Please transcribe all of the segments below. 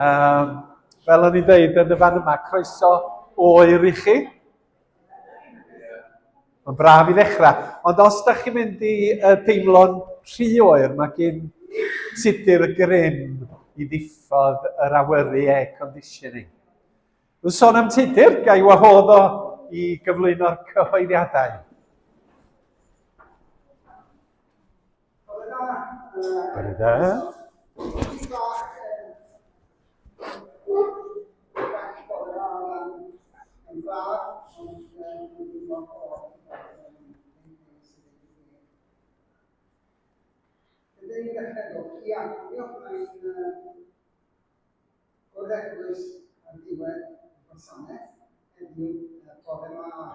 Um, Fel o'n i'n dweud yn y fan yma, croeso oer i chi. Mae'n braf i ddechrau. Ond os da chi'n mynd i deimlo'n rhy oer, mae gen Tudur y Grym i ddiffodd yr awyru air-conditioning. Dwi'n sôn am Tudur, gai wahodd o i gyflwyno'r cyhoeddiadau. Bore da. Wrth eglwys ar diwedd y gwasanaeth, heddiw bore yma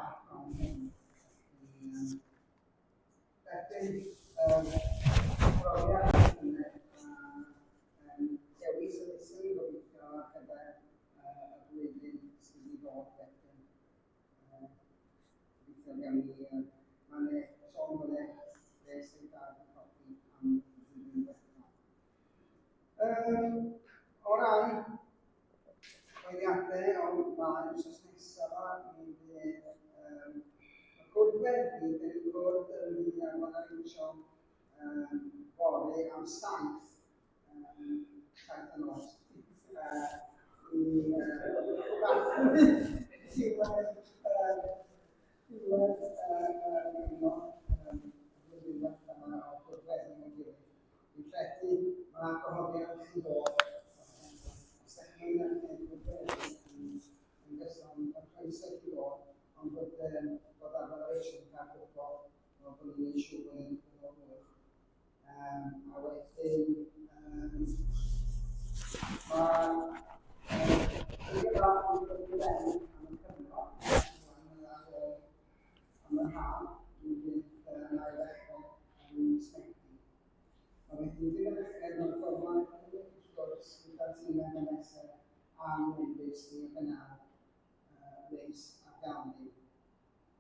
derbyn profiad yn dewis y lysyn i gobeithio ar gyfer y blwyddyn sydd i ddod wedyn. Gobeithio gawn ni, mae'n sôn bod e sydd ar y copi am blwyddyn diwethaf. O ran cyhoeddiadau o'n blaen wrth nesaf, mi fydd y gwrthweddi yn ei gwrdd yn mynd ar iwsio bore am saith y nos i ddathlu diwedd o gwrthweddi mewn gilydd. Dwi'n credu mae gwahoddiad i ddod os ydych chi'n yn gyson y croeso i ddod, ond bod ar eisiau cael gwybod bod ni'n siŵr bod ni'n gwybod. A wedyn, mae rhywbeth yn dod i fewn am y cyfnod am yr haf, dwi'n bydd yn ei ddechrau yn Ysmegi. A wedyn, dwi'n yn ddechrau mewn ffordd wrth gwrs gyda'r tîm yn nesaf am wneud sy'n gynnal leis a galwni.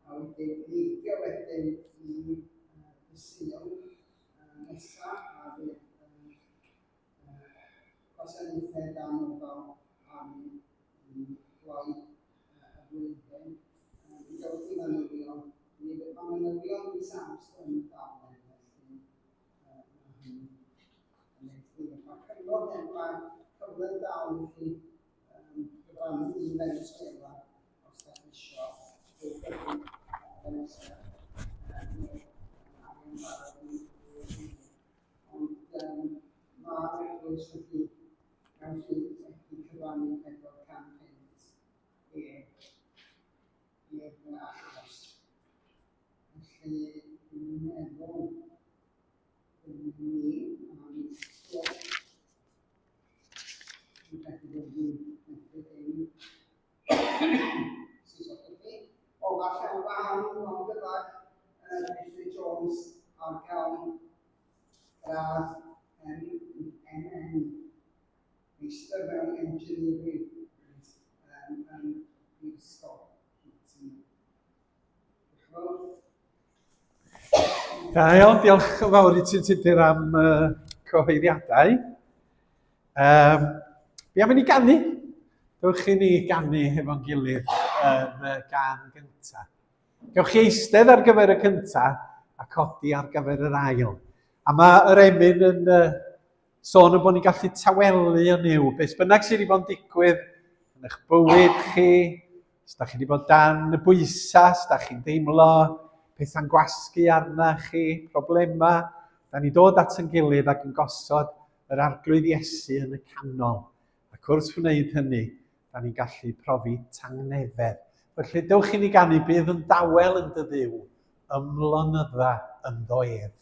A wedyn, neidio wedyn i Sul nesaf a bydd gwasanaethau gan ofal am i gloi y blwyddyn. Mi gawch chi manylion, mae manylion mis Awst yn dalen, felly mae cyfnod enfawr cyfle dal i chi gyfrannu i Venezuela os da chi isio Venezuela. Ond mae'r eglwys wedi gael chi cyfrannu 400 punt i'r achos. Felly, dwi'n meddwl ni am stwff. Dwi'n credu bod ni'n meddwl sy'n sort of fi. O, falle o fan o'n gydag Effie Jones ar gael gradd NN Meistr mewn Engineering yn Brifysgol. Da iawn, diolch yn fawr i ti Tudur am cyhoeddiadau. Be am i ni ganu? Dewch chi ni ganu efo'n gilydd yn y gan gyntaf. Gewch chi eistedd ar gyfer y cyntaf a codi ar gyfer yr ail. A mae yr emyn yn sôn yn bod ni'n gallu tawelu yn yw. Beth bynnag sydd wedi bod yn digwydd yn eich bywyd chi, os da chi wedi bod dan y bwysau, os da chi'n deimlo pethau'n gwasgu arna chi, problemau, da ni dod at yn gilydd ac yn gosod yr arglwydd Iesu yn y canol. Ac wrth wneud hynny, da ni'n gallu profi tangnefedd. Felly, dewch i ni ganu bydd yn dawel yn dy Dduw, ymlonydda ynddo ef.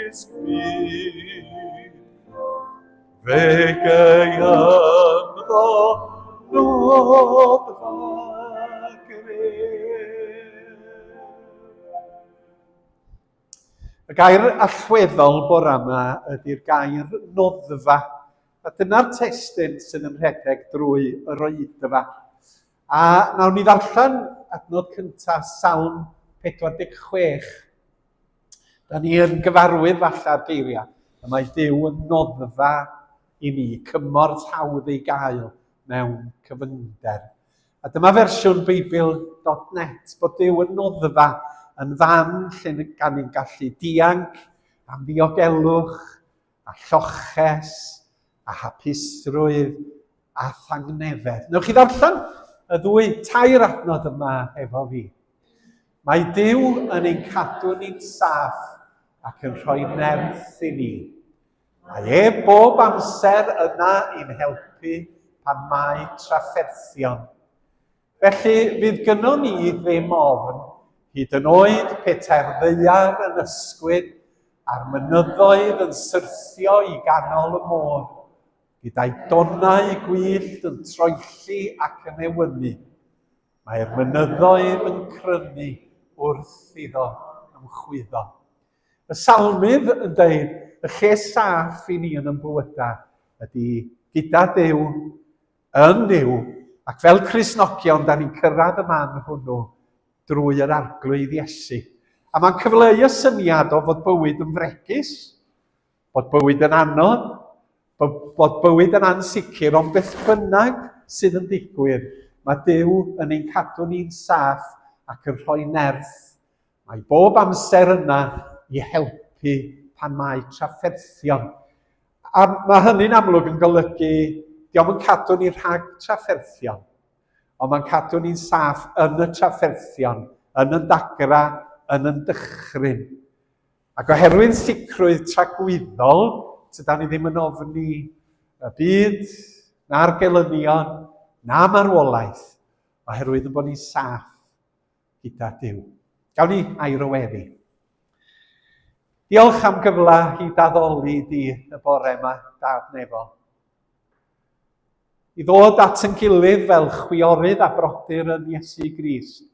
ysbryd, fe geianddo noddfa gref. Y gair allweddol bore yma ydy'r gair noddfa. A dyna'r testun sydd yn rhedeg drwy yr oedfa. A nawn ni ddarllen adnod cyntaf Salm 46. Da ni yn gyfarwydd falla'r geiriau. A mae Duw yn noddfa i ni, cymorth hawdd ei gael mewn cyfynder. A dyma fersiwn Beibl.net, bod Duw yn noddfa yn fan lle gan ni'n gallu dianc am ddiogelwch a lloches a hapusrwydd a thangnefedd. Newch chi ddarllen y tair adnod yma efo fi. Mae Duw yn ein cadw ni'n saff ac yn rhoi nerth i ni. Mae bob amser yna i'n helpu pan mae trafferthion. Felly fydd gynnon ni ddim ofn, hyd yn oed peter ddeiar yn ysgwyd a'r mynyddoedd yn syrthio i ganol y môr, gyda'i donau gwyllt yn troelli ac yn ewynu. Mae'r mynyddoedd yn crynu wrth iddo ymchwyddo. Y salmydd yn dweud, y lle saff i ni yn bywydau ydy gyda Duw, yn Duw, ac fel Cristnogion, da ni'n cyrraedd y man hwnnw drwy'r arglwydd Iesu. A mae'n cyfleu y syniad o fod bywyd yn fregus, bod bywyd yn anodd, bod bywyd yn ansicr, ond beth bynnag sydd yn digwydd, mae Duw yn ein cadw ni'n saff ac yn rhoi nerth. Mae bob amser yna i helpu pan mae trafferthion. A mae hynny'n amlwg yn golygu, diolch yn cadw ni rhag trafferthion, ond mae'n cadw ni'n saff yn y trafferthion, yn y dagra, yn y dychryn. Ac oherwydd sicrwydd tragwyddol, tyda ni ddim yn ofni y byd, na'r gelynion, na marwolaeth, oherwydd yn bod ni'n saff gyda Duw. Gawn ni ailryweddi. Diolch am gyfle i daddoli di y bore yma, Dad Nefo. I ddod at yn gilydd fel chwiorydd a brodyr yn Iesu Grist.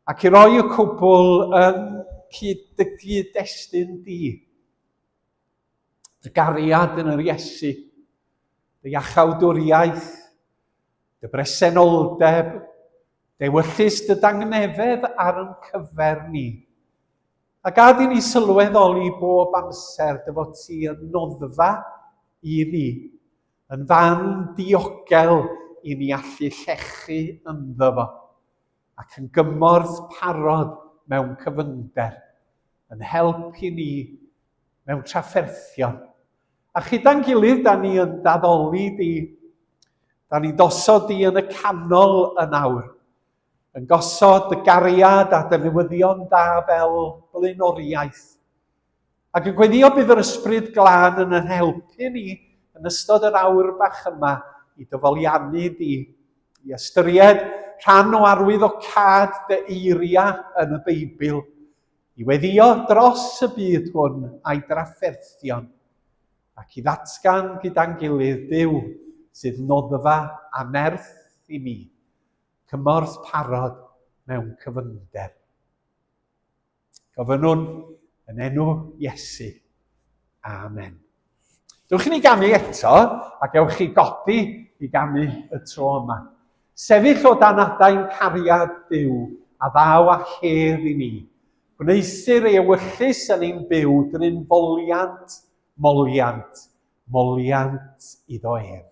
Ac i roi y cwbl yn cyd-destun di. Dy gariad yn yr Iesu, dy iachawdwriaeth, dy bresenoldeb, dewyllus dy dangnefedd ar yn cyfer ni. A gad i ni sylweddoli bob amser dy fod ti yn noddfa i ni, yn fan diogel i ni allu llechu ynddo fo, ac yn gymorth parod mewn cyfynder, yn helpu ni mewn trafferthion. A chyda'n gilydd, da ni yn daddoli di, da ni'n dosod di yn y canol y nawr, yn gosod y gariad a dy newyddion da fel blaenoriaeth. Ac yn gweithio bydd yr ysbryd glân yn helpu ni yn ystod yr awr bach yma i dyfoliannu di, i ystyried rhan o arwyddocad dy eiria yn y Beibl, i weddio dros y byd hwn a'i drafferthion, ac i ddatgan gyda'n gilydd Duw sydd noddfa a nerth i mi, cymorth parod mewn cyfynder. Gofynnwn yn enw Iesu. Amen. Dewch i ni ganu eto, ac ewch chi godi i ganu y tro yma. Sefyll o dan adain cariad Duw, a ddaw a hedd i ni. Gwneisir ei ewyllus yn ein byw drwy'n foliant, moliant iddo ef.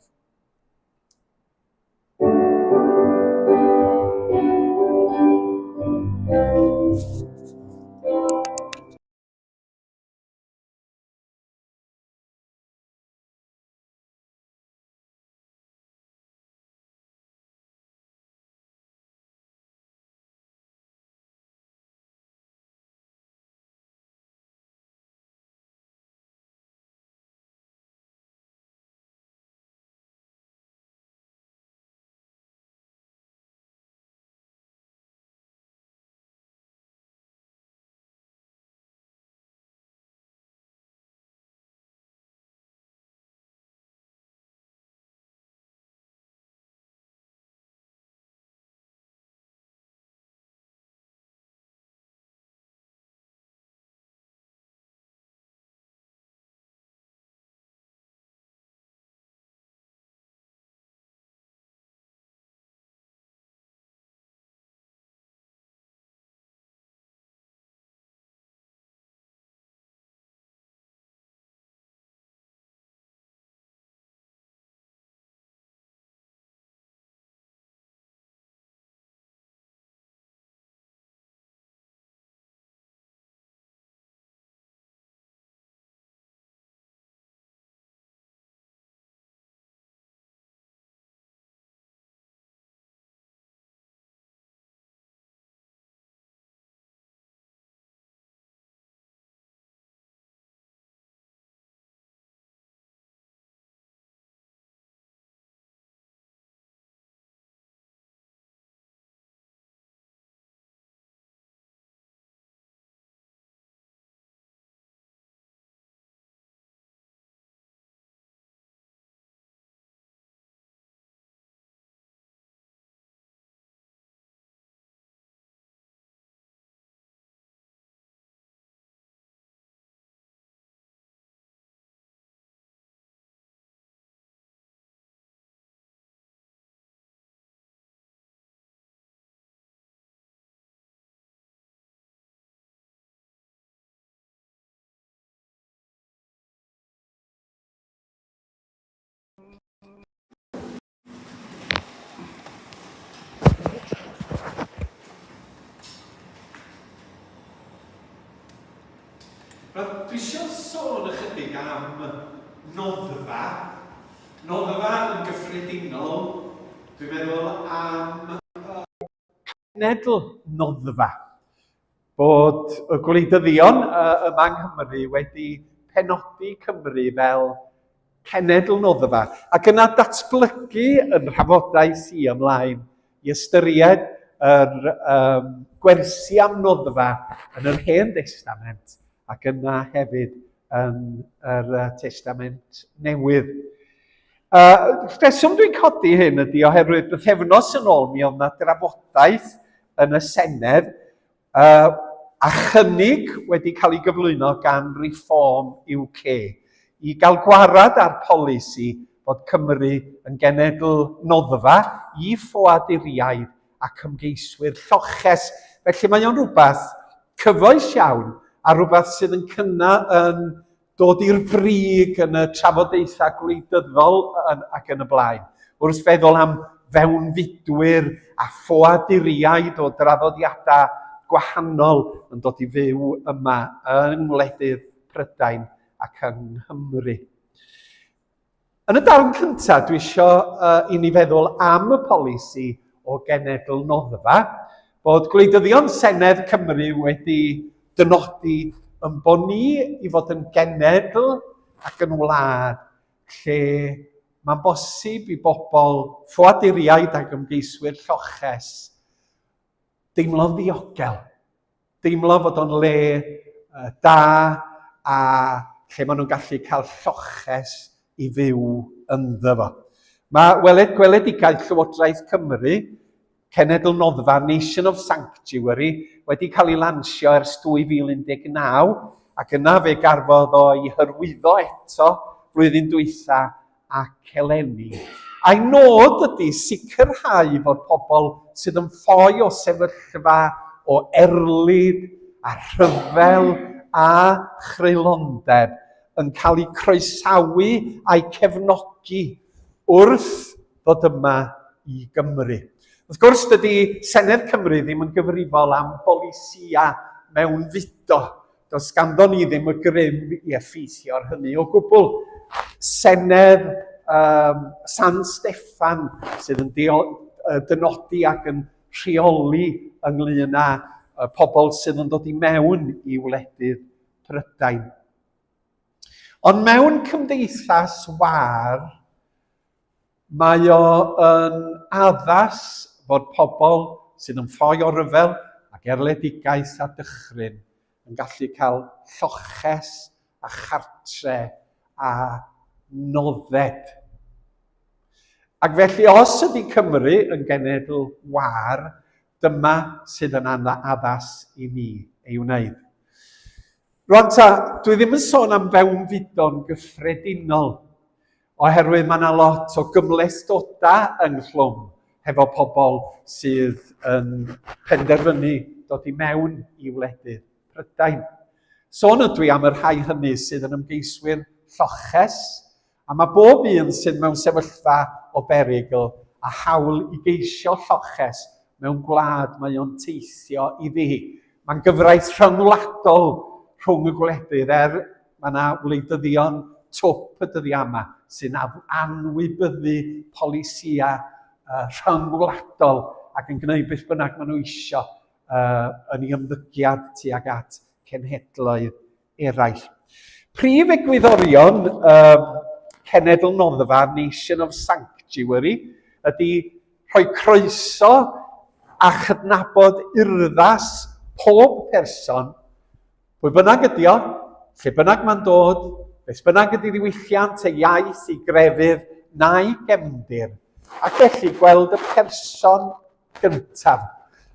Dwi eisiau sôn ychydig am noddfa. Noddfa yn gyffredinol, dwi'n meddwl am cenedl noddfa. Bod y gwleidyddion yma yng Nghymru wedi penodi Cymru fel cenedl noddfa. Ac yna datblygu yn rhafodaeth i ymlaen i ystyried yr gwersi am noddfa yn yr Hen Testament ac yna hefyd yn yr Testament Newydd. Rheswm dwi'n codi hyn ydy oherwydd bythefnos yn ôl mi oedd yna drafodaeth yn y Senedd a chynnig wedi cael ei gyflwyno gan Reform UK i gael gwarad ar polisi bod Cymru yn genedl noddfa i ffoaduriaid ac ymgeiswyr lloches. Felly mae o'n rhywbeth cyfoes iawn a rhywbeth sydd yn dod i'r brig yn y trafodaethau gwleidyddol ac yn y blaen. Wrth feddwl am fewnfudwyr a ffoaduriaid o draddodiadau gwahanol yn dod i fyw yma yng ngwledydd Prydain ac yng Nghymru. Yn y darn cyntaf, dwi eisiau i ni feddwl am y polisi o genedl noddfa, bod gwleidyddion Senedd Cymru wedi dynodi yn bod ni i fod yn genedl ac yn wlad lle mae'n bosib i bobl ffoaduriaid ac ymgeiswyr lloches deimlo'n ddiogel. Deimlo fod o'n le da a lle maen nhw'n gallu cael lloches i fyw ynddo fo. Mae gweledigaeth Llywodraeth Cymru, Cenedl Noddfa, Nation of Sanctuary, wedi cael ei lansio ers 2019 ac yna fe garfodd o'i hyrwyddo eto flwyddyn dwytha ac eleni. A'i nod ydy sicrhau fod pobl sydd yn ffoi o sefyllfa o erlyd a rhyfel a chreulondeb yn cael ei croesawu a'i cefnogi wrth ddod yma i Gymru. Wrth gwrs, dydy Senedd Cymru ddim yn gyfrifol am bolisia mewnfudo. Does ganddo ni ddim y grym i effeithio ar hynny o gwbl. Senedd San Steffan sydd yn dynodi ac yn rheoli ynglŷn â pobl sydd yn dod i mewn i wledydd Prydain. Ond mewn cymdeithas war, mae o yn addas fod pobl sydd yn ffoi o ryfel ac erledigaeth a dychryn yn gallu cael lloches a chartre a nodded. Ac felly os ydy Cymru yn genedl war, dyma sydd yn addas i ni ei wneud. Rwan ta, dwi ddim yn sôn am fewnfudo'n gyffredinol, oherwydd mae yna lot o gymhlethdodau ynghlwm hefo pobl sydd yn penderfynu dod i mewn i wledydd Prydain. Sôn ydw i am y rhai hynny sydd yn ymgeiswyr lloches, a mae bob un sydd mewn sefyllfa o berygl a hawl i geisio lloches mewn gwlad mae o'n teithio iddi. Mae'n gyfraith rhyngwladol rhwng y gwledydd mae yna wleidyddion twp y dyddiau yma sy'n anwybyddu polisia rhyngwladol ac yn gwneud beth bynnag maen nhw isio yn ei ymddygiad tuag at cenhedloedd eraill. Prif egwyddorion Cenedl Noddfa, Nation of Sanctuary, ydy rhoi croeso a chydnabod urddas pob person, pwy bynnag ydy o, lle bynnag mae'n dod, beth bynnag ydy ddiwylliant, ei iaith, ei grefydd, na'i gefndir, ac felly gweld y person gyntaf.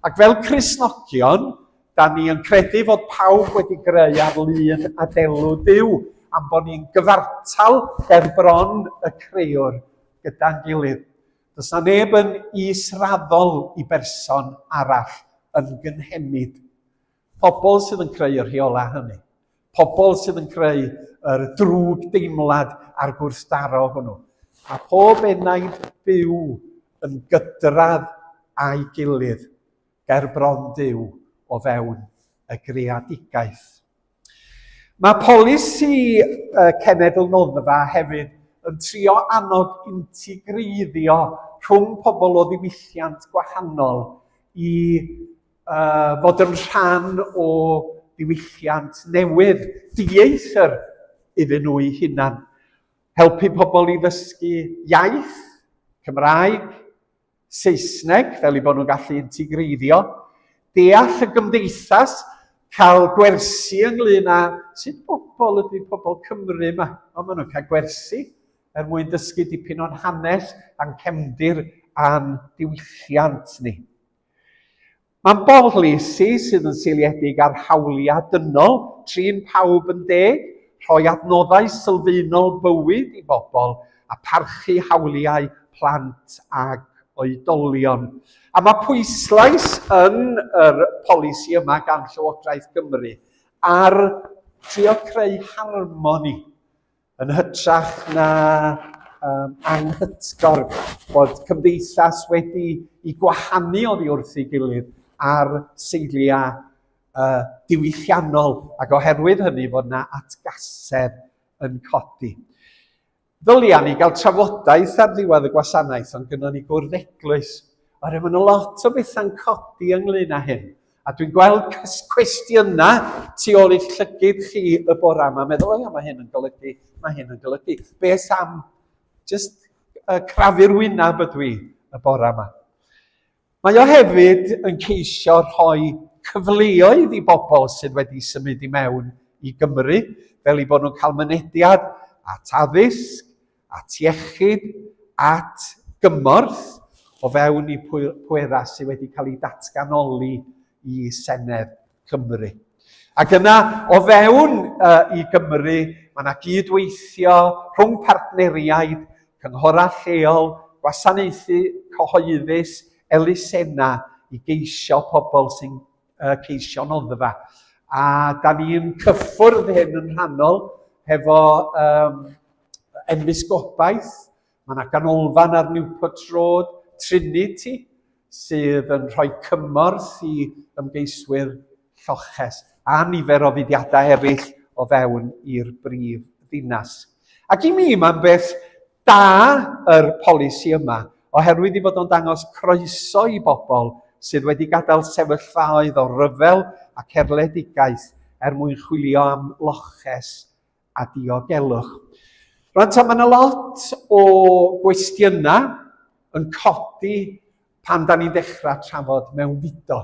Ac fel Cristnogion, da ni yn credu fod pawb wedi greu ar lun a delw Duw, am bod ni'n gyfartal ger bron y creuwr gyda'n gilydd. Does na neb yn israddol i berson arall yn gynhenid. Pobl sydd yn creu y rheola hynny. Pobl sydd yn creu yr drwg deimlad a'r gwrthdaro hwnnw. A pob enaid byw yn gydradd a'i gilydd ger bron Duw o fewn y greadigaeth. Mae polisi cenedl noddfa hefyd yn trio annog integreiddio rhwng pobl o ddiwylliant gwahanol i fod yn rhan o ddiwylliant newydd, dieithr iddyn nhw eu hunan. Helpu pobl i ddysgu iaith, Cymraeg, Saesneg, fel i bod nhw'n gallu integreiddio, deall y gymdeithas, cael gwersi ynglyn â sut bobl ydy pobl Cymru yma. Ond maen nhw'n cael gwersi mwyn dysgu dipyn o'n hanes a'n cefndir a'n diwylliant ni. Mae'n bolisi sydd yn seiliedig ar hawliau dynol, trin pawb yn deg, rhoi adnoddau sylfaenol bywyd i bobl a parchu hawliau plant ag oedolion. A mae pwyslais yn yr polisi yma gan Llywodraeth Cymru ar trio creu harmoni yn hytrach na anghytgor bod cymdeithas wedi i gwahanu oddi wrth ei gilydd ar seiliau diwylliannol ac oherwydd hynny fod yna atgasedd yn codi. Ddylia ni gael trafodaeth ar ddiwedd y gwasanaeth, ond gynnon ni gwrdd eglwys. Oherwydd mae yna lot o bethau'n codi ynglyn â hyn. A dwi'n gweld cwestiynau tu ôl i'ch llygyd chi y bore yma. Meddwl, o ia, mae hyn yn golygu, mae hyn yn golygu. Beth am just crafu'r wyneb ydw i y bore yma. Mae o hefyd yn ceisio rhoi cyfleoedd i bobl sydd wedi symud i mewn i Gymru, fel i bod nhw'n cael mynediad at addysg, at iechyd, at gymorth, o fewn i pwera sydd wedi cael ei datganoli i Senedd Cymru. Ac yna, o fewn i Gymru, mae yna gydweithio rhwng partneriaid, cynghorau lleol, gwasanaethu cyhoeddus, elusennau i geisio pobl sy'n ceisio noddfa. A da ni'n cyffwrdd hyn yn rhannol hefo Enfysgobaeth, mae yna ganolfan ar Newport Road, Trinity, sydd yn rhoi cymorth i ymgeiswyr lloches a nifer o fudiadau eraill o fewn i'r brif ddinas. Ac i mi mae'n beth da yr polisi yma, oherwydd i fod o'n dangos croeso i bobl sydd wedi gadael sefyllfaoedd o ryfel ac erledigaeth mwyn chwilio am loches a diogelwch. Rwan ta, mae yna lot o gwestiynau yn codi pan da ni'n dechrau trafod mewn fudo.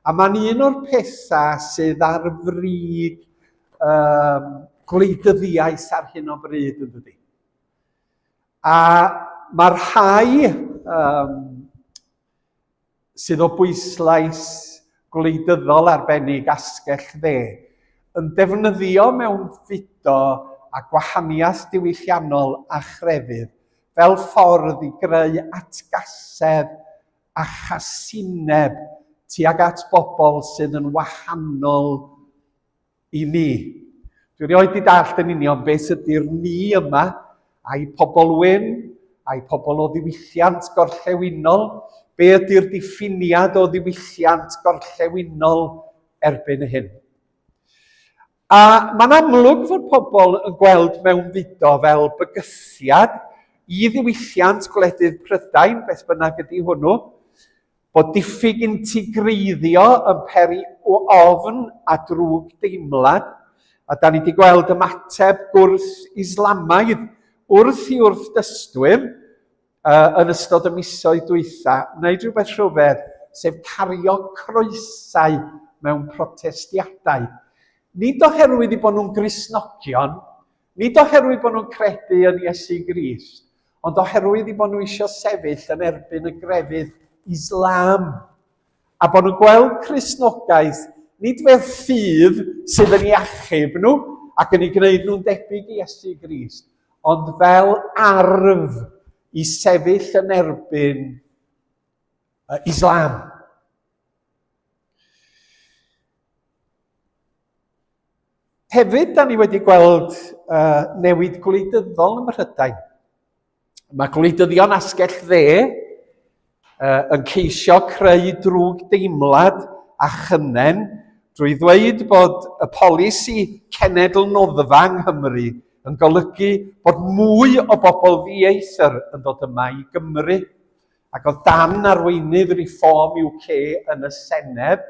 A mae'n un o'r pethau sydd ar frig gwleidyddiaeth ar hyn o bryd yn dydi. A mae'r rhai sydd o bwyslais gwleidyddol arbennig asgell dde yn defnyddio mewn fudo a gwahaniaeth diwylliannol a chrefydd fel ffordd i greu atgasedd a chasineb tuag at bobl sydd yn wahanol i ni. Dwi rioed wedi dallt yn union beth ydy'r ni yma, a'i pobl wyn, a'i pobl o ddiwylliant gorllewinol, be ydy'r diffiniad o ddiwylliant gorllewinol erbyn hyn. A mae'n amlwg fod pobl yn gweld mewn fudo fel bygythiad i ddiwylliant gwledydd Prydain, beth bynnag ydy hwnnw, bod diffyg integreiddio yn peri o ofn a drwg deimlad, a da ni wedi gweld ymateb gwrth Islamaidd wrth i wrthdystwyr yn ystod y misoedd dwytha, wneud rhywbeth rhyfedd, sef cario croesau mewn protestiadau. Nid oherwydd i bod nhw'n Gristnogion, nid oherwydd bod nhw'n credu yn Iesu Grist, ond oherwydd i bod nhw eisiau sefyll yn erbyn y grefydd Islam. A bod nhw'n gweld Cristnogaeth nid fel ffydd sydd yn ei achub nhw ac yn ei gwneud nhw'n debyg i Iesu Grist, ond fel arf i sefyll yn erbyn Islam. Hefyd, da ni wedi gweld newid gwleidyddol ym Mhrydain. Mae gwleidyddion asgell dde yn ceisio creu drwg deimlad a chynnen drwy ddweud bod y polisi cenedl noddfa yng Nghymru yn golygu bod mwy o bobl ddieithr yn dod yma i Gymru. Ac oedd Dan arweinydd Reform UK yn y Senedd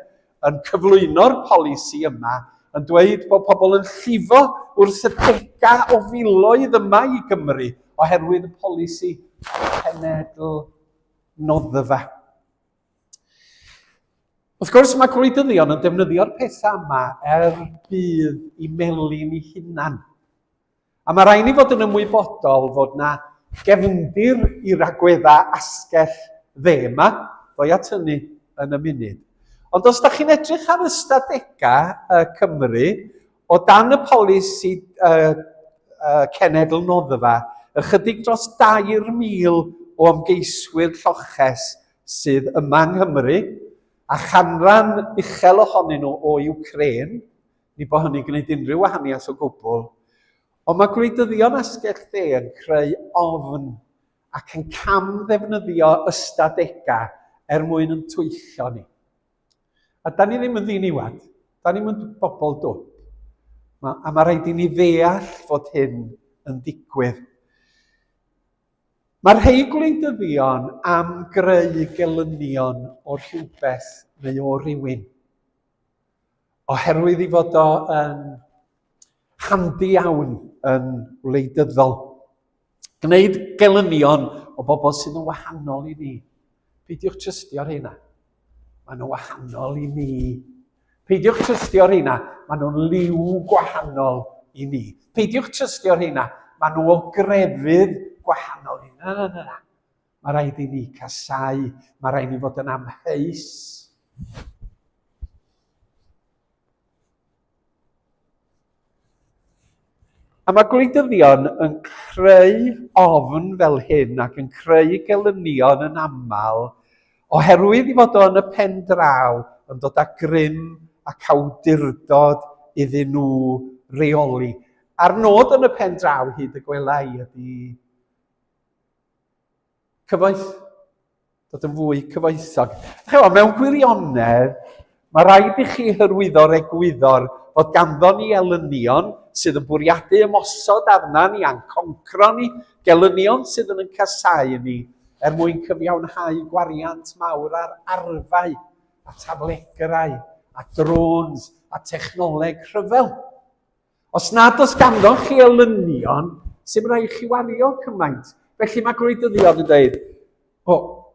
yn cyflwyno'r polisi yma yn dweud bod pobl yn llifo wrth y degau o filoedd yma i Gymru oherwydd y polisi cenedl noddfa. Wrth gwrs, mae gwleidyddion yn defnyddio'r pethau yma bydd i melyn i hunan. A mae rhaid ni fod yn ymwybodol fod na gefndir i'r agweddau asgell dde yma, ddoi at hynny yn y munud. Ond os da chi'n edrych ar ystadegau Cymru, o dan y polisi cenedl noddfa, ychydig dros 2,000 o ymgeiswyr lloches sydd yma yng Nghymru, a chanran uchel ohonyn nhw o Ukraine, ni bod hynny'n gwneud unrhyw wahaniaeth o gwbl, ond mae gwleidyddion asgell dde yn creu ofn ac yn camddefnyddio ystadegau mwyn yn twyllo ni. A da ni ddim yn ddiniwad, da ni'n mynd bobl dwp. A mae rhaid i ni ddeall fod hyn yn digwydd. Mae rhai gwleidyddion am greu gelynion o rhywbeth neu o rywun, oherwydd i fod o yn handi iawn yn wleidyddol. Gwneud gelynion o bobl sydd yn wahanol i ni. Peidiwch trystio ar hynna. Maen nhw'n wahanol i ni. Peidiwch trystio ar hynna. Maen nhw'n liw gwahanol i ni. Peidiwch trystio ar hynna. Maen nhw o grefydd gwahanol i ni. Na. Mae rhaid i ni casau. Mae rhaid i ni fod yn amheus. A mae gwleidyddion yn creu ofn fel hyn ac yn creu gelynion yn aml oherwydd i fod o'n y pen draw yn dod â grym ac awdurdod iddyn nhw reoli. A'r nod yn y pen draw hyd y gwelai ydy cyfoeth, dod yn fwy cyfoethog. Mewn gwirionedd, mae rhaid i chi hyrwyddo'r egwyddor fod ganddo ni elynion sydd yn bwriadu ymosod arna ni a'n concro ni, gelynion sydd yn casau ni mwyn cyfiawnhau gwariant mawr ar arfau, a tablegrau, a drones, a technoleg rhyfel. Os nad oes ganddo chi elynion, sy'n rhaid chi wario cymaint. Felly mae gwleidyddion yn dweud,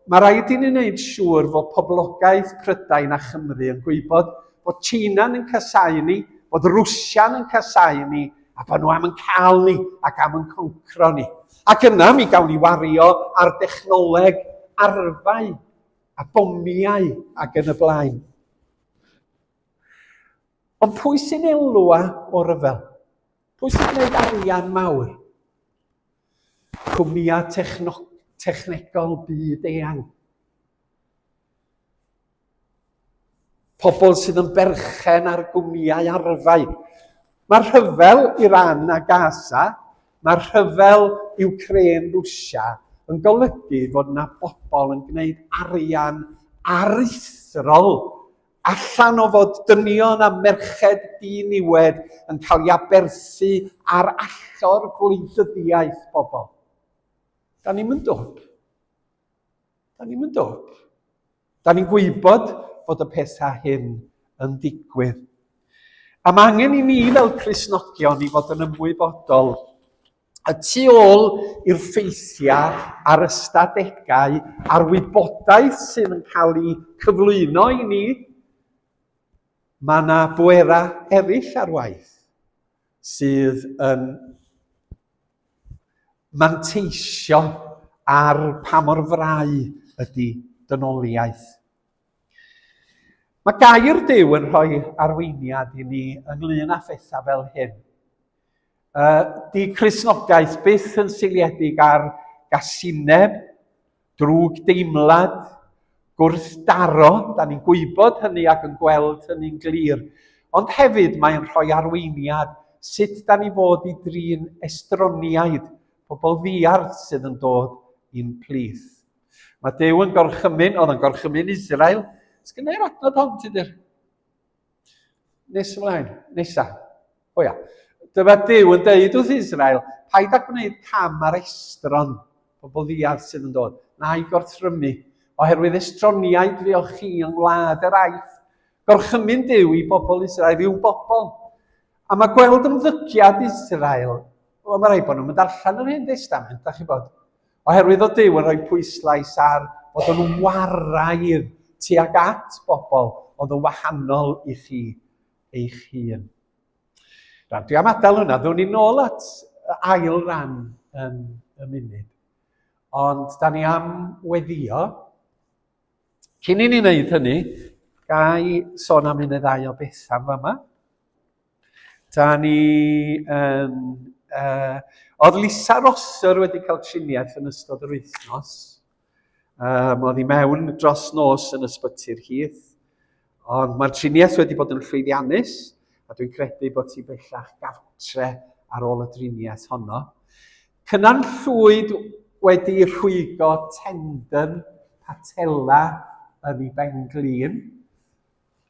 mae rhaid i ni wneud siŵr fod poblogaeth Prydain a Chymru yn gwybod bod Tsiena'n yn casau ni, bod Rwsia'n yn casau ni, a bod nhw am yn cael ni ac am yn concro ni. Ac yna mi gawn ni wario ar dechnoleg arfau a bomiau ac yn y blaen. Ond pwy sy'n elwa o ryfel? Pwy sy'n gwneud arian mawr? Cwmnïau technegol byd eang. Pobl sydd yn berchen ar gwmnïau arfau. Mae'r rhyfel Iran a Gaza, mae'r rhyfel Ukraine, Rwsia, yn golygu fod yna bobl yn gwneud arian aruthrol allan o fod dynion a merched diniwed yn cael ei aberthu ar allor gwleidyddiaeth bobl. Da ni'n mynd dwp. Da ni'n mynd dwp. Da ni'n gwybod bod y pethau hyn yn digwydd. A mae angen i ni fel Cristnogion i fod yn ymwybodol y tu ôl i'r ffeithiau ar ystadegau a'r wybodaeth sydd yn cael ei cyflwyno i ni, mae yna bwera eraill ar waith sydd yn manteisio ar pa mor frau ydy dynoliaeth. Mae gair Duw yn rhoi arweiniad i ni ynglyn â phethau fel hyn. Di Cristnogaeth byth yn seiliedig ar gasineb, drwg deimlad, gwrthdaro, da ni'n gwybod hynny ac yn gweld hynny'n glir, ond hefyd mae'n rhoi arweiniad sut da ni fod i drin estroniaid, pobl ddiarth sydd yn dod i'n plith. Mae Duw yn gorchymyn, oedd yn gorchymyn Israel, sgynna'i'r adnod hon, tydyr? Nes ymlaen, nesa. O ia. Dyma Duw yn deud wrth Israel, paid â gwneud cam ar estron pobl ddiad sydd yn dod. Na i gorthrymu, oherwydd estroniaid fuoch chi yn wlad yr aif. Gorchymyn Duw i bobl Israel, i'w bobl. A mae gweld ymddygiad Israel, mae rhaid bod nhw'n mynd allan yr Hen Testament, da chi bod. Oherwydd o Duw yn rhoi pwyslais ar bod nhw'n waraidd tuag at bobl oedd yn wahanol i chi eich hun. Dwi am adael hwnna, ddwn ni nôl at ail ran yn y munud. Ond da ni am weddio. Cyn i ni wneud hynny, gai sôn am un y ddau o Bethan fama. Da ni oedd Lisa Rosser wedi cael triniaeth yn ystod yr wythnos. Oedd hi mewn dros nos yn ysbyty'r Hyth. Ond mae'r triniaeth wedi bod yn llwyddiannus, a dwi'n credu bod hi bellach gartre ar ôl y driniaeth honno. Cynan llwyd wedi rhwygo tendon patella yn ei ben glin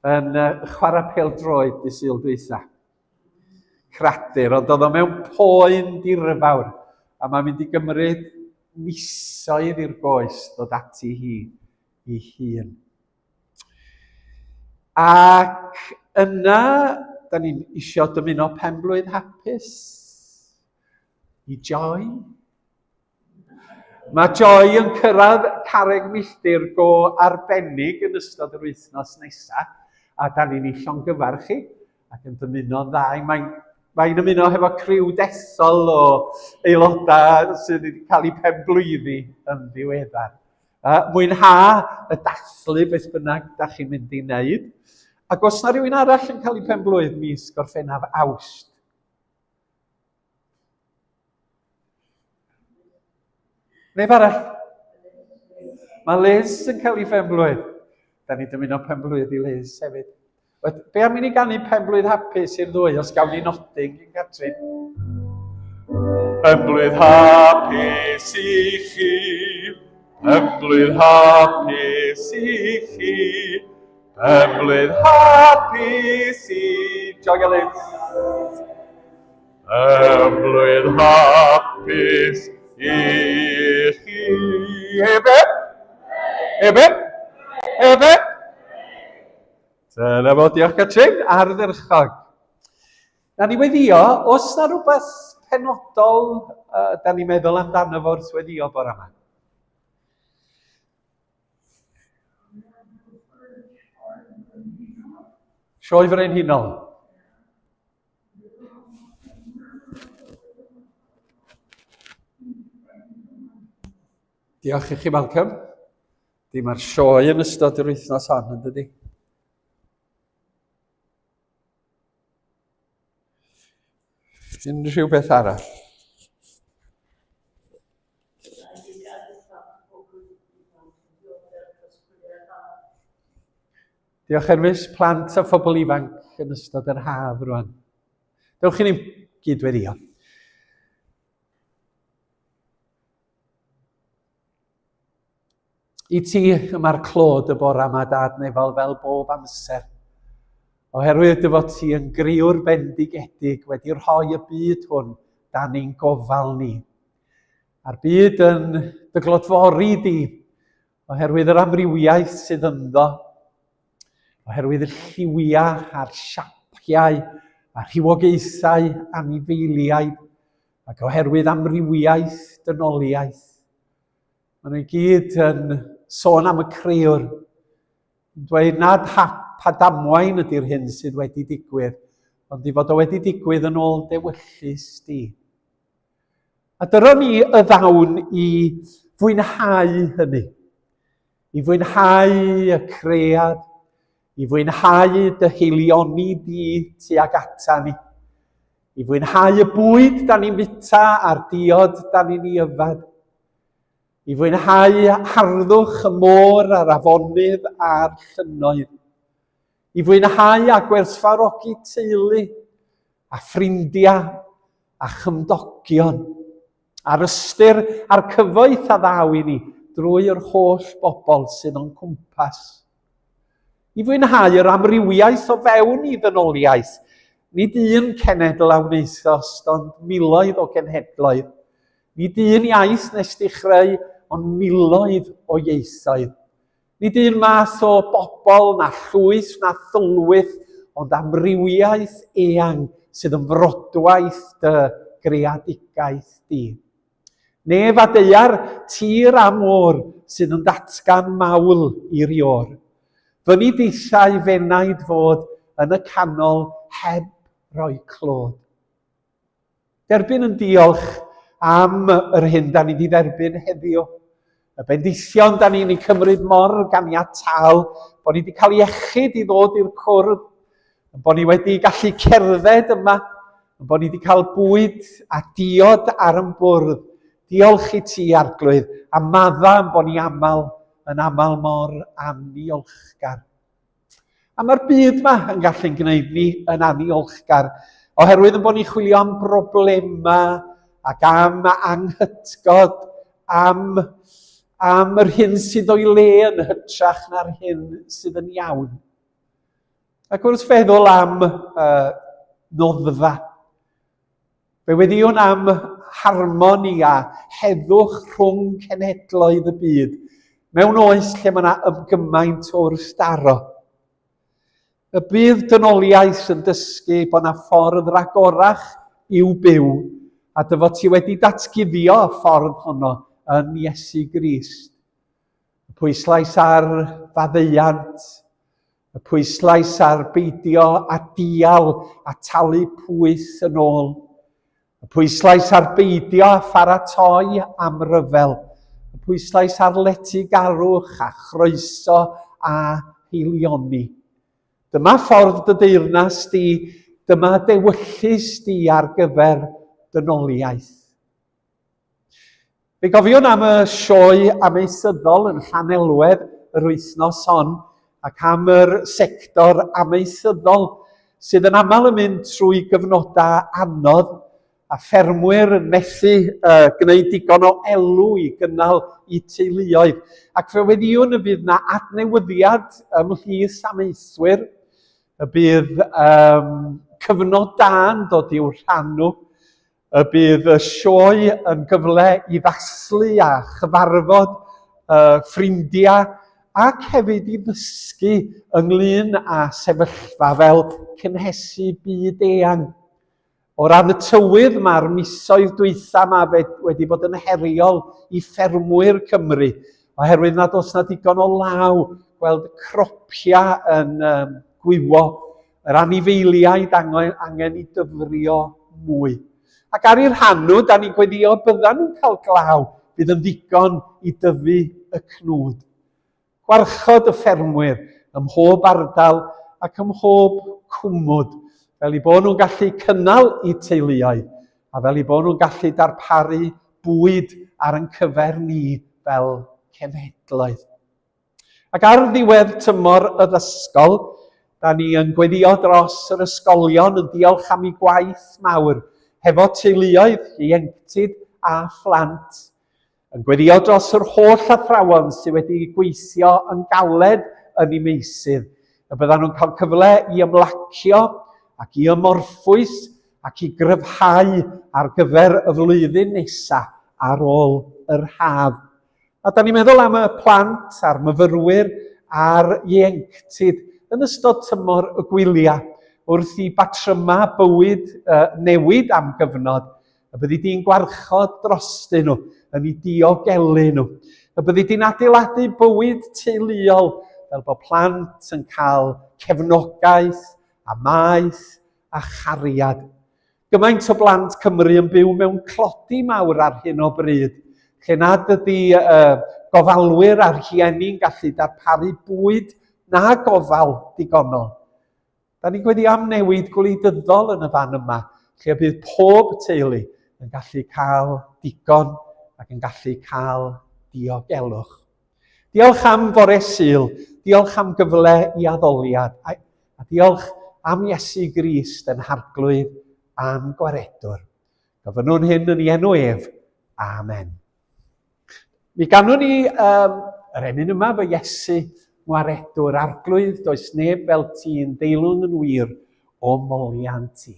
yn chwarae pêl-droed dy Sul dwytha. Cradur, ond oedd o mewn poen dirfawr, a mae'n mynd i gymryd misoedd i'r goes ddod ati hi ei hun. Ac yna, da ni'n isio dymuno penblwydd hapus i Joy. Mae Joy yn cyrraedd carreg milltir go arbennig yn ystod yr wythnos nesaf, a da ni'n ei llongyfarchu ac yn dymuno'n dda. Mae'n ymuno hefo criw dethol o aelodau sydd wedi cael eu penblwyddi yn ddiweddar. Mwynha y dathlu beth bynnag da chi'n mynd i wneud. Ac os na rhywun arall yn cael ei penblwydd mis Gorffennaf Awst. Neb arall? Mae Liz yn cael ei penblwydd. Da ni dymuno penblwydd i Liz hefyd. Be am i ni ganu penblwydd hapus i'r ddwy os gawn ni nodyn yn Catrin? Penblwydd hapus i chi, penblwydd hapus i chi, penblwydd hapus i Joy a Liz. Penblwydd hapus i chi. Hefyd? Hefyd? Hefyd? Dyna fo, diolch Catrin, ardderchog. Na ni weddio, os na rhywbeth penodol da ni'n meddwl amdano fo wrth weddio bore yma? Sioe Frenhinol. Diolch i chi, Malcolm. Mae'r sioe yn ystod yr wythnos hon, yn dydi? Unrhyw beth arall? Diolch Erwys, plant a phobl ifanc yn ystod yr haf rwan. Dewch i ni gydweddio. I ti yma'r clod y bore yma, Dad Nefal, fel bob amser. Oherwydd dy fod ti yn griwr bendigedig wedi rhoi y byd hwn dan ni'n gofal ni. A'r byd yn dy glodfori di, oherwydd yr amrywiaeth sydd ynddo, oherwydd y lliwiau a'r siapiau, a'r rhywogaethau anifeiliaid, ac oherwydd amrywiaeth dynoliaeth. Maen nhw gyd yn sôn am y criwr, yn dweud nad pa damwain ydy'r hyn sydd wedi digwydd, ond i fod o wedi digwydd yn ôl dewyllus di. A dyro ni y ddawn i fwynhau hynny, i fwynhau y cread, i fwynhau dy heilioni di tuag ata ni, i fwynhau y bwyd da ni'n bita a'r diod da ni'n ei yfad, i fwynhau harddwch y môr a'r afonydd a'r llynnoedd, i fwynhau a gwerthfawrogi teulu, a ffrindiau, a chymdogion, a'r ystyr a'r cyfoeth a ddaw i ni drwy'r holl bobl sydd o'n cwmpas. I fwynhau yr amrywiaeth o fewn I ddynoliaeth. Nid un cenedl a wnaethost, ond miloedd o genhedloedd. Nid un iaith nes di chreu, ond miloedd o ieithoedd. Nid un math o bobl na llwyth na thylwyth, ond amrywiaeth eang sydd yn frodwaith dy greadigaeth di. Nef a deiar tir a môr sydd yn datgan mawl i'r ior. Fyny dillai fenaid fod yn y canol heb roi clod. Derbyn yn diolch am yr hyn da ni wedi dderbyn heddiw. Y bendithion da ni'n ei cymryd mor ganiataol, bod ni wedi cael iechyd I ddod i'r cwrdd, bod ni wedi gallu cerdded yma, bod ni wedi cael bwyd a diod ar yn bwrdd. Diolch I ti Arglwydd, a madda yn bod ni yn aml mor aniolchgar. A mae'r byd yma yn gallu'n gwneud ni yn aniolchgar, oherwydd yn bod ni'n chwilio am broblemau ac am anghytgod, am yr hyn sydd o'i le yn hytrach na'r hyn sydd yn iawn. Ac wrth feddwl am noddfa, fe weddiwn am harmoni a heddwch rhwng cenhedloedd y byd, mewn oes lle mae yna ymgymaint o wrthdaro. Y bydd dynoliaeth yn dysgu bod yna ffordd ragorach i'w byw, a dy fod ti wedi datguddio y ffordd honno yn Iesu Grist. Y pwyslais ar faddeuant, y pwyslais ar beidio a dial a talu pwys yn ôl, y pwyslais ar beidio a pharatoi am ryfel, y pwyslais ar letugarwch a chroeso a heilioni. Dyma ffordd dy deyrnas di, dyma dewyllus di ar gyfer dynoliaeth. Fe gofiwn am y sioe amaethyddol yn Llanelwedd yr wythnos hon, ac am yr sector amaethyddol sydd yn aml yn mynd trwy gyfnodau anodd, a ffermwyr yn methu gwneud digon o elw I gynnal I teuluoedd. Ac fe weddiwn y bydd yna adnewyddiad ymhlith amaethwyr, y bydd cyfnod da'n dod i'w rhanw, y bydd y sioe yn gyfle I ddathlu a chyfarfod ffrindiau ac hefyd I ddysgu ynglyn â sefyllfa fel cynhesu byd eang. O ran y tywydd mae'r misoedd dwytha yma wedi bod yn heriol I ffermwyr Cymru, oherwydd nad oes na digon o law gweld cropia yn gwywo, yr anifeiliaid angen I dyfrio mwy. Ac ar i'r hanw, da ni'n gweddio byddan nhw'n cael glaw, bydd yn ddigon I dyfu y cnwd. Gwarchod y ffermwyr ym mhob ardal ac ym mhob cwmwd, fel I bod nhw'n gallu cynnal I teuluoedd, a fel I bod nhw'n gallu darparu bwyd ar yn cyfer ni fel cenhedloedd. Ac ar ddiwedd tymor y ddysgol, da ni yn gweddio dros yr ysgolion yn diolch am ei gwaith mawr, hefo teuluoedd, ieuenctid a phlant. Yn gweddio dros yr holl athrawon sydd wedi gweithio yn galed yn ei meysydd, y byddan nhw'n cael cyfle I ymlacio ac I ymorffwys ac I gryfhau ar gyfer y flwyddyn nesaf ar ôl yr haf. A da ni'n meddwl am y plant, a'r myfyrwyr, a'r ieuenctid yn ystod tymor y gwyliau, wrth I batryma bywyd newid am gyfnod, y byddi di'n gwarchod drostyn nhw, yn ei diogelu nhw. Y byddi di'n adeiladu bywyd teuluol, fel bod plant yn cael cefnogaeth, a maeth, a chariad. Gymaint o blant Cymru yn byw mewn clodi mawr ar hyn o bryd, lle nad ydy gofalwyr a'r rhieni'n gallu darparu bwyd na gofal digonol. Da ni'n gweddi am newid gwleidyddol yn y fan yma, lle bydd pob teulu yn gallu cael digon ac yn gallu cael diogelwch. Diolch am fore Sul, diolch am gyfle I addoliad, a diolch am Iesu Grist yn harglwydd a'n gwaredwr. Gofynnwn hyn yn ei enw ef. Amen. Mi ganwn ni yr emyn yma fy Iesu ngwaredwr arglwydd, does neb fel ti yn deilwng yn wir o molian ti.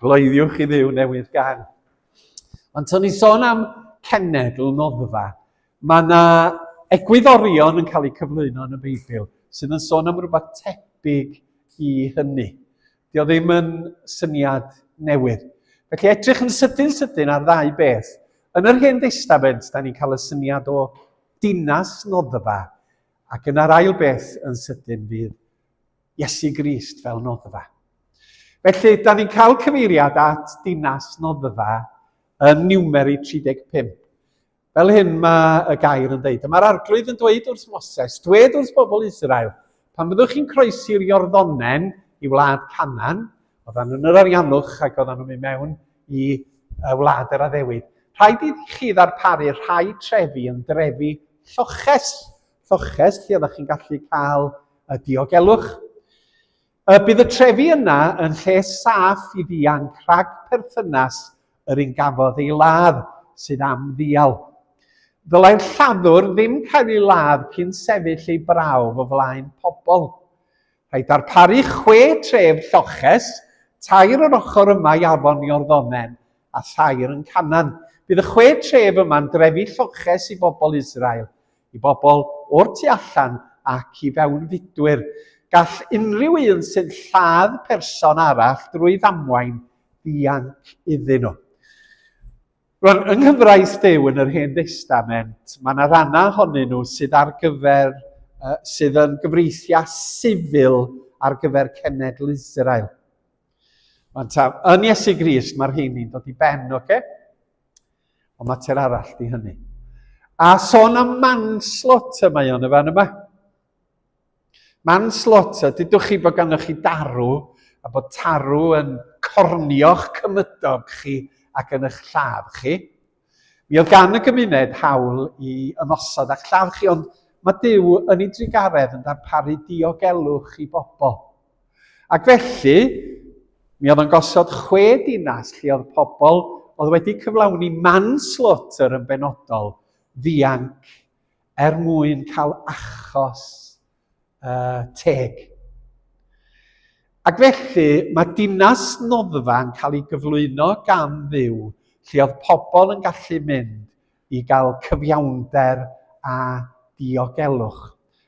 Gloeddiwch i Dduw newydd gan. Ond o'n i'n sôn am cenedl noddfa. Mae yna egwyddorion yn cael eu cyflwyno yn y Beibl sydd yn sôn am rhywbeth tebyg i hynny. Dio ddim yn syniad newydd. Felly edrych yn sydyn ar ddau beth. Yn yr Hen Testament, da ni'n cael y syniad o dinas noddfa, ac yn yr ail beth yn sydyn fydd Iesu Grist fel noddfa. Felly, da ni'n cael cyfeiriad at dinas noddfa yn Niwmeri 35. Fel hyn mae y gair yn dweud. Mae'r arglwydd yn dweud wrth Moses, dweud wrth bobl Israel, pan byddwch chi'n croesi'r Iorddonen i wlad Canan, oedden nhw'n yr Ariannwch ac oedden nhw'n mynd mewn i wlad yr Addewid, rhaid i chi ddarparu rhai trefi yn drefi lloches. Lloches, lle oeddech chi'n gallu cael diogelwch. Bydd y trefi yna yn lle saff i ddianc rhag perthynas yr un gafodd ei ladd sydd am ddial. Ddylai'r lladdwr ddim cael ei ladd cyn sefyll ei brawf o flaen pobl. Rhaid darparu 6 tref lloches, 2 o'r ochr yma i afon Iorddonen a 2 yn Canan. Bydd y 6 tref yma'n drefu lloches i bobl Israel, i bobl o'r tu allan ac i fewn fudwyr. Gall unrhyw un sy'n lladd person arall drwy ddamwain ddianc iddyn nhw. Rwan, yng nghyfraith Duw yn yr Hen Testament, mae yna rannau ohonyn nhw sydd ar gyfer, sydd yn gyfreithiau sifil ar gyfer cenedl Israel. Yn Iesu Grist mae'r hynny'n dod i ben, oce? Ond mater arall di hynny. A sôn am manslaughter mae o'n y fan yma. Manslaughter, dydwch chi bod ganddoch chi darw, a bod tarw yn cornio'ch cymydog chi ac yn eich lladd chi. Mi oedd gan y gymuned hawl i ymosod a'ch lladd chi, ond mae Duw yn ei drigaredd yn darparu diogelwch i bobl. Ac felly, mi oedd yn gosod 6 dinas lle oedd pobl oedd wedi cyflawni manslaughter yn benodol, ddianc, mwyn cael achos teg. Ac felly, mae dinas noddfa yn cael ei gyflwyno gan Dduw, lle oedd pobl yn gallu mynd i gael cyfiawnder a diogelwch.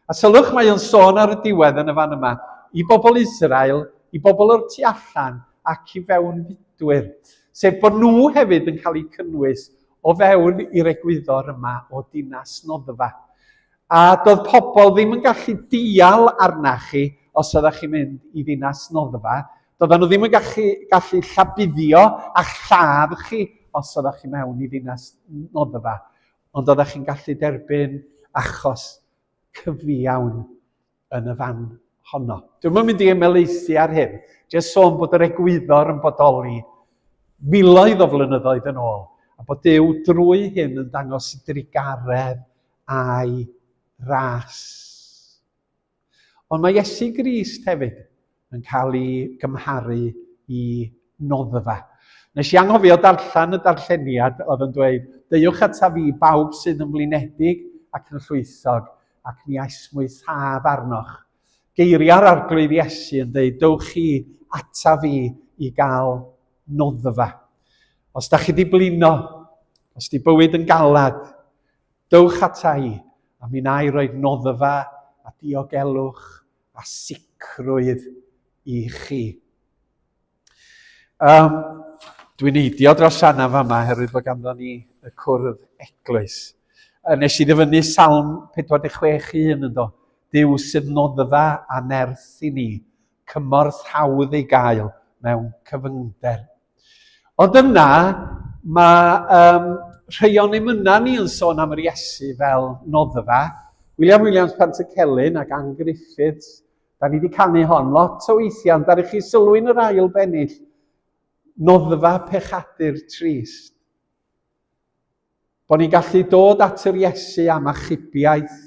A sylwch mae o'n sôn ar y diwedd yn y fan yma, i bobl Israel, i bobl o'r tu allan ac i fewn fudwyr. Sef bod nhw hefyd yn cael eu cynnwys o fewn i'r egwyddor yma o dinas noddfa. A doedd pobl ddim yn gallu dial arnach chi os oeddech chi'n mynd i ddinas noddfa. Doedden nhw ddim yn gallu llabuddio a lladd chi os oeddech chi mewn i ddinas noddfa. Ond oeddech chi'n gallu derbyn achos cyfiawn yn y fan honno. Dwi'n mynd i ymelaethu ar hyn. Jyst sôn bod yr egwyddor yn bodoli miloedd o flynyddoedd yn ôl. A bod Duw drwy hyn yn dangos i drigaredd a'i ras. Ond mae Iesu Grist hefyd yn cael ei gymharu i noddfa. Nes i anghofio darllen y darlleniad oedd yn dweud, deuwch ata fi bawb sydd yn flinedig ac yn llwythog ac ni esmwythaf arnoch. Geiriau'r arglwydd Iesu yn dweud, dewch chi ata fi i gael noddfa. Os da chi di blino, os di bywyd yn galad, dewch ata i, a mi na i roi noddfa a diogelwch a sicrwydd i chi. Dwi'n eidio dros Anna fama, herwydd bod ganddo ni y cwrdd eglwys. Nes i ddyfynu Salm 46:1 yn do. Duw sydd noddfa a nerth i ni, cymorth hawdd ei gael mewn cyfyngder. Ond yna, mae rheion emyna ni yn sôn am yr Iesu fel noddfa. William Williams Pantycelyn ac Ann Griffiths, da ni wedi canu hon lot o weithiau, ond darich chi sylwi'n yr ail bennill, noddfa pechadur trist. Bod ni'n gallu dod at yr Iesu am achubiaeth,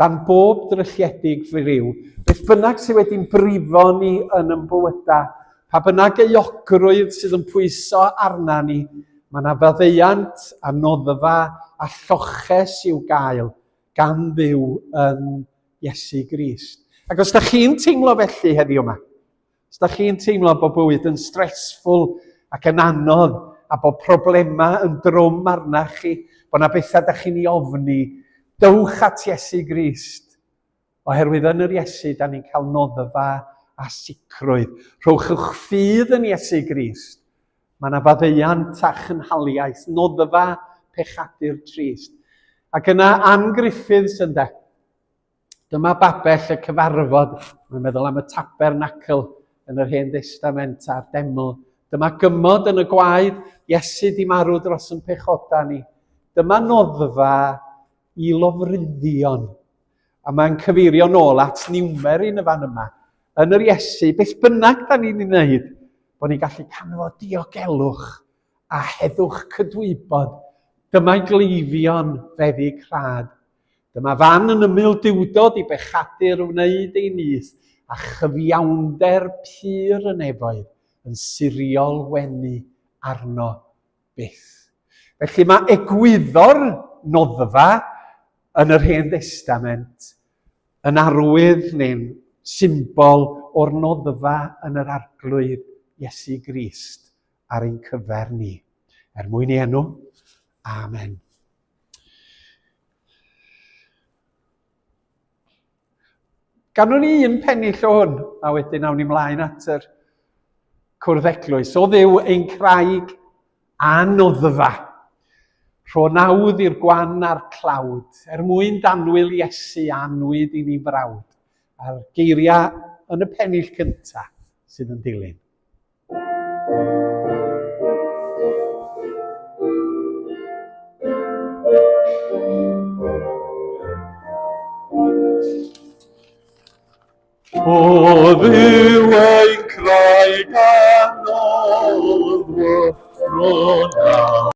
dan bob drylliedig fyriw. Beth bynnag sydd wedi'n brifo ni yn yn bywyda, pa bynnag euogrwydd sydd yn pwyso arna ni, mae yna faddeuant a noddfa a lloches i'w gael gan Dduw yn Iesu Grist. Ac os da chi'n teimlo felly heddiw yma, os da chi'n teimlo bod bywyd yn stressful ac yn anodd a bod problemau yn drwm arnach chi, bod yna bethau da chi'n ei ofni, dewch at Iesu Grist. Oherwydd yn yr Iesu, da ni'n cael noddfa a sicrwydd. Rhowch eich ffydd yn Iesu Grist. Mae yna faddeuant a chynhaliaeth, noddfa pechadur trist. Ac yna Ann Griffiths ynde. Dyma babell y cyfarfod. Mae'n meddwl am y tabernacl yn yr Hen Testament a'r deml. Dyma gymod yn y gwaed, Iesu di marw dros yn pechoda ni. Dyma noddfa i lofruddion. A mae'n cyfeirio nôl at niwmer yn y fan yma. Yn yr Iesu, beth bynnag da ni'n ei wneud, bod ni'n gallu canfo diogelwch a heddwch cydwybod. Dyma'i gleifion feddyg rhad. Dyma fan yn ymyl diwdod i bechadur wneud ei nyth a chyfiawnder pur yn efoedd yn siriol wenu arno byth. Felly mae egwyddor noddfa yn yr Hen Testament yn arwydd neu'n symbol o'r noddfa yn yr arglwydd Iesu Grist ar ein cyfer ni. Mwyn ei enw. Amen. Ganwn ni un pennill o hwn, a wedyn awn ni mlaen at yr cwrdd eglwys. O Dduw ein craig a noddfa, rho nawdd i'r gwan a'r clawd, mwyn danwyl Iesu a nwyd i ni brawd. A'r geiriau yn y pennill cyntaf sydd yn dilyn. O Dduw ein craig a noddfa, rho nawdd.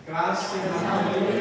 Gras sy'n rannu'r